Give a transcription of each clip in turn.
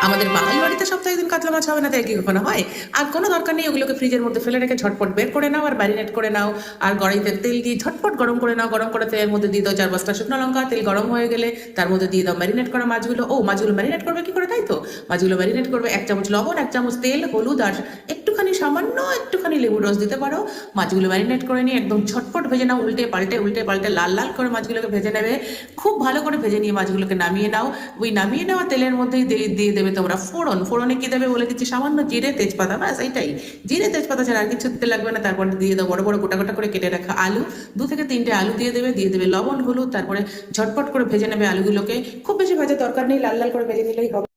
আমাদের বাঙালি বাড়িতে সপ্তাহে দিন কাতলা মাছ হবে না, তাই কি কখনো হয়? আর কোনো দরকার নেই ওগুলোকে ফ্রিজের মধ্যে ফেলে রেখে ঝটপট বের করে নাও আর ম্যারিনেট করে নাও। আর কড়াইতে তেল দিয়ে ঝটপট গরম করে নাও। গরম করে তেলের মধ্যে দিয়ে দাও 4-5টা শুকনো লঙ্কা। তেল গরম হয়ে গেলে তার মধ্যে দিয়ে দাও ম্যারিনেট করা মাছগুলো। ও, মাছগুলো ম্যারিনেট করবে কি করে, তাই তো? মাছগুলো ম্যারিনেট করবে 1 চামচ লবণ, 1 চামচ তেল, হলুদ আর একটুখানি সামান্য একটুখানি লেবুর রস দিতে পারো। মাছগুলো ম্যারিনেট করে নিয়ে একদম ঝটপট ভেজে নাও, উল্টে পাল্টে লাল লাল করে মাছগুলোকে ভেজে নেবে। খুব ভালো করে ভেজে নিয়ে মাছগুলোকে নামিয়ে নাও। ওই নামিয়ে নেওয়া তেলের মধ্যেই দিয়ে দেবে তোমরা ফোড়ন। ফোড়নে কি দেবে বলে দিচ্ছি, সামান্য জিরে তেজপাতা, ব্যাস এইটাই। জিরে তেজপাতা ছাড়া আর কিছু দিতে লাগবে না। তারপরে দিয়ে দাও বড় বড় গোটা গোটা করে কেটে রাখা আলু। 2 থেকে 3টে আলু দিয়ে দেবে লবণ হলুদ। তারপরে ঝটপট করে ভেজে নেবে আলুগুলোকে। খুব বেশি ভাজার দরকার নেই, লাল লাল করে ভেজে নিলেই হবে।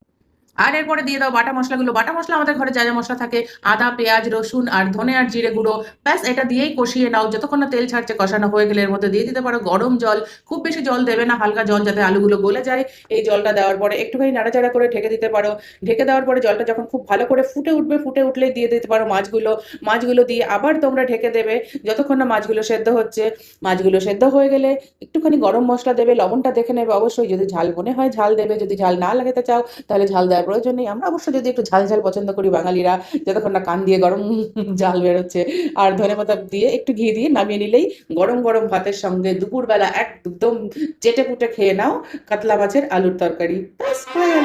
আর এরপরে দিয়ে দাও বাটা মশলাগুলো। বাটা মশলা আমাদের ঘরে যা যা মশলা থাকে, আদা পেঁয়াজ রসুন আর ধনে আর জিরে গুঁড়ো, ব্যাস এটা দিয়েই কষিয়ে নাও যতক্ষণ না তেল ছাড়ছে। কষানো হয়ে গেলে এর মধ্যে দিয়ে দিতে পারো গরম জল। খুব বেশি জল দেবে না, হালকা জল, যাতে আলুগুলো গলে যায়। এই জলটা দেওয়ার পরে একটুখানি নাড়াচাড়া করে ঢেকে দিতে পারো। ঢেকে দেওয়ার পরে জলটা যখন খুব ভালো করে ফুটে উঠবে, ফুটে উঠলে দিয়ে দিতে পারো মাছগুলো। মাছগুলো দিয়ে আবার তোমরা ঢেকে দেবে যতক্ষণ না মাছগুলো সেদ্ধ হচ্ছে। মাছগুলো সেদ্ধ হয়ে গেলে একটুখানি গরম মশলা দেবে, লবণটা দেখে নেবে অবশ্যই, যদি ঝাল মনে হয় ঝাল দেবে, যদি ঝাল না লাগাতে চাও তাহলে ঝাল দেওয়ার প্রয়োজন নেই। আমরা অবশ্য যদি একটু ঝাল ঝাল পছন্দ করি বাঙালিরা, যতক্ষণ না কান দিয়ে গরম ঝাল বেরোচ্ছে। আর ধনেপাতা দিয়ে একটু ঘি দিয়ে নামিয়ে নিলেই গরম গরম ভাতের সঙ্গে দুপুরবেলা একদম চেটে পুটে খেয়ে নাও কাতলা মাছের আলুর তরকারি। ব্যাস হয়ে গেল।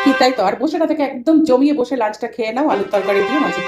কি তাই তো? আর বসে না থেকে একদম জমিয়ে বসে লাঞ্চটা খেয়ে নাও আলুর তরকারি দিয়ে মাছের।